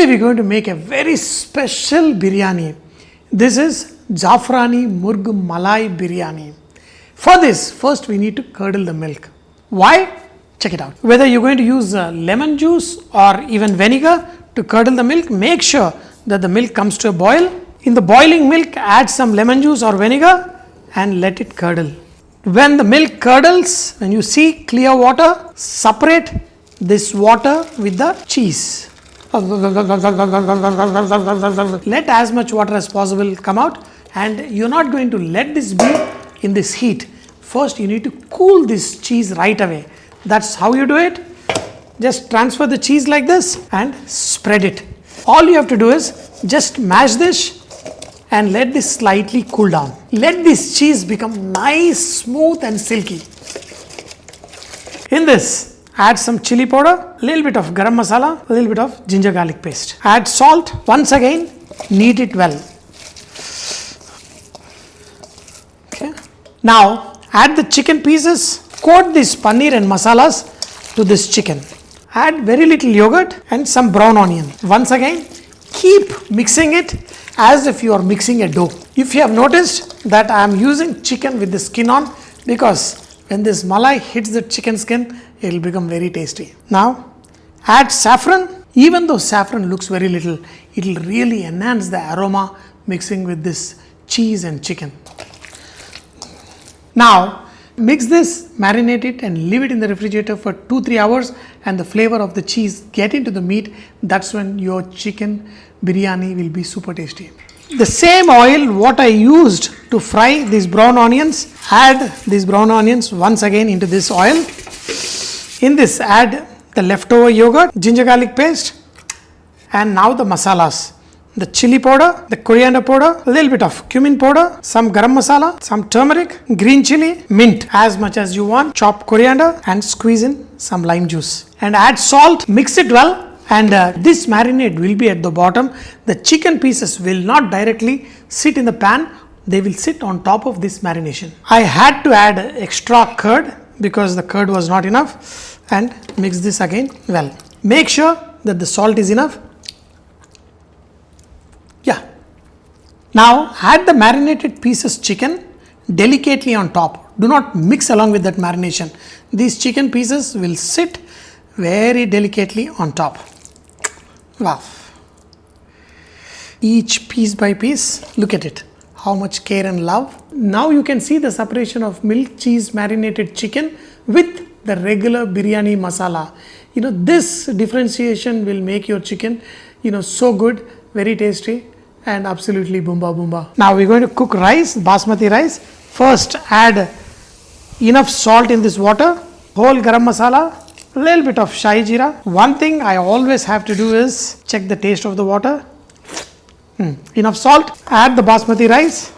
Today we are going to make a very special biryani. This is Zafrani Malai Biryani. For this, first we need to curdle the milk. Why? Check it out. Whether you're going to use lemon juice or even vinegar to curdle the milk, make sure that the milk comes to a boil. In the boiling milk, add some lemon juice or vinegar and let it curdle. When the milk curdles, when you see clear water, separate this water with the cheese. Let as much water as possible come out, and you're not going to let this be in this heat. First, you need to cool this cheese right away. That's how you do it. Just transfer the cheese like this and spread it. All you have to do is just mash this and let this slightly cool down. Let this cheese become nice, smooth and silky. In this, add some chili powder, a little bit of garam masala, a little bit of ginger garlic paste. Add salt. Once again, knead it well. Okay. Now, add the chicken pieces. Coat this paneer and masalas to this chicken. Add very little yogurt and some brown onion. Once again, keep mixing it as if you are mixing a dough. If you have noticed that I am using chicken with the skin on, because when this malai hits the chicken skin, it will become very tasty. Now, add saffron. Even though saffron looks very little, it will really enhance the aroma mixing with this cheese and chicken. Now, mix this, marinate it and leave it in the refrigerator for 2-3 hours, and the flavor of the cheese get into the meat. That's when your chicken biryani will be super tasty. The same oil what I used to fry these brown onions, add these brown onions once again into this oil. In this, add the leftover yogurt, ginger garlic paste, and now the masalas. The chili powder, the coriander powder, a little bit of cumin powder, some garam masala, some turmeric, green chili, mint as much as you want, chopped coriander, and squeeze in some lime juice. And add salt, mix it well, and this marinade will be at the bottom. The chicken pieces will not directly sit in the pan, they will sit on top of this marination. I had to add extra curd because the curd was not enough, and mix this again well. Make sure that the salt is enough. Yeah. Now add the marinated pieces chicken delicately on top. Do not mix along with that marination. These chicken pieces will sit very delicately on top. Wow. Each piece by piece, look at it. How much care and love. Now you can see the separation of milk, cheese, marinated chicken with the regular biryani masala. This differentiation will make your chicken, so good, very tasty and absolutely boomba boomba. Now we're going to cook rice, basmati rice. First add enough salt in this water, whole garam masala, a little bit of shahi jeera. One thing I always have to do is check the taste of the water. Enough salt. Add the basmati rice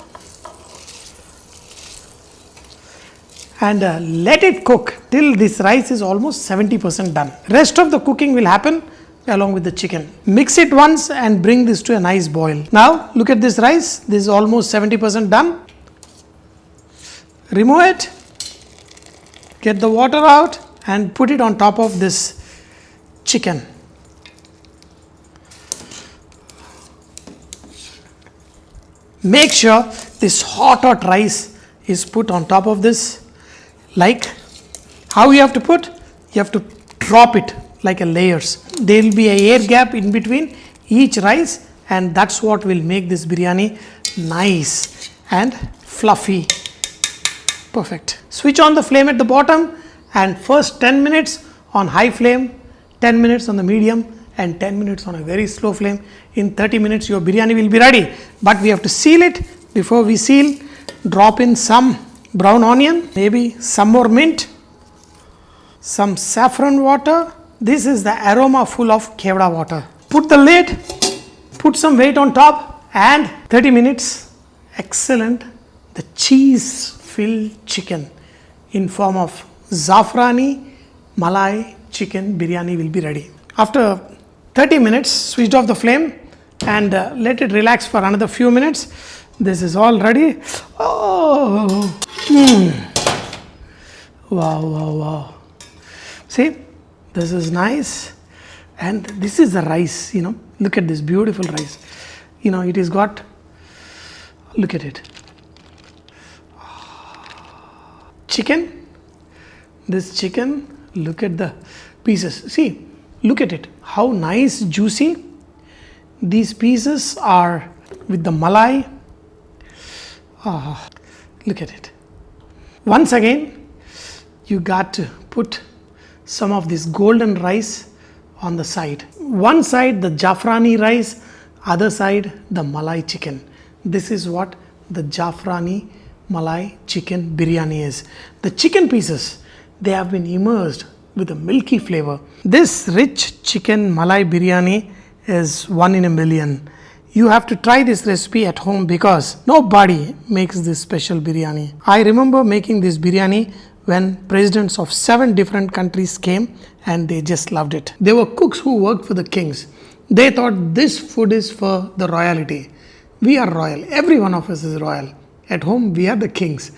and let it cook till this rice is almost 70% done. Rest of the cooking will happen along with the chicken. Mix it once and bring this to a nice boil. Now look at this rice. This is almost 70% done. Remove it. Get the water out and put it on top of this chicken. Make sure this hot rice is put on top of this. Like how you have to put? You have to drop it like a layers. There will be a air gap in between each rice, and that's what will make this biryani nice and fluffy. Perfect. Switch on the flame at the bottom, and first 10 minutes on high flame, 10 minutes on the medium, and 10 minutes on a very slow flame. In 30 minutes your biryani will be ready. But we have to seal it. Before we seal, drop in some brown onion, maybe some more mint, some saffron water. This is the aroma full of kevda water. Put the lid, put some weight on top, and 30 minutes, excellent, the cheese filled chicken in form of Zafrani Malai Chicken Biryani will be ready. After 30 minutes, switch off the flame and let it relax for another few minutes. This is all ready. Oh, wow, wow, wow. See, this is nice. And this is the rice, look at this beautiful rice. It is got, look at it. Chicken, this chicken, look at the pieces. See, look at it, how nice, juicy. These pieces are with the malai. Look at it. Once again, you got to put some of this golden rice on the side. One side the Zafrani rice, other side the Malai chicken. This is what the Zafrani Malai Chicken Biryani is. The chicken pieces, they have been immersed with a milky flavor. This rich chicken Malai Biryani is one in a million. You have to try this recipe at home because nobody makes this special biryani. I remember making this biryani when presidents of 7 different countries came and they just loved it. They were cooks who worked for the kings. They thought this food is for the royalty. We are royal. Every one of us is royal. At home, we are the kings.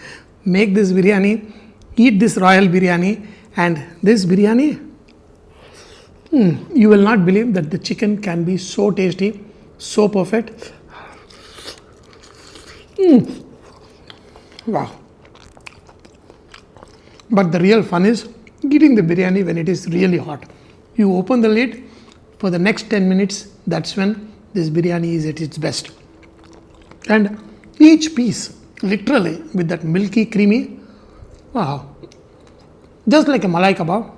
Make this biryani, eat this royal biryani, and this biryani, you will not believe that the chicken can be so tasty, so perfect. Wow. But the real fun is eating the biryani when it is really hot. You open the lid, for the next 10 minutes, that's when this biryani is at its best. And each piece, literally, with that milky, creamy, wow, just like a malai kebab,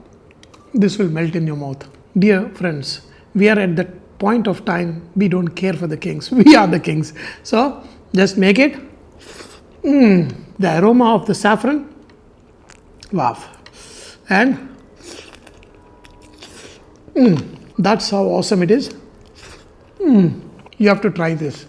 this will melt in your mouth. Dear friends, we are at that point of time, we don't care for the kings. We are the kings. So, just make it. The aroma of the saffron, wow. And that's how awesome it is. You have to try this.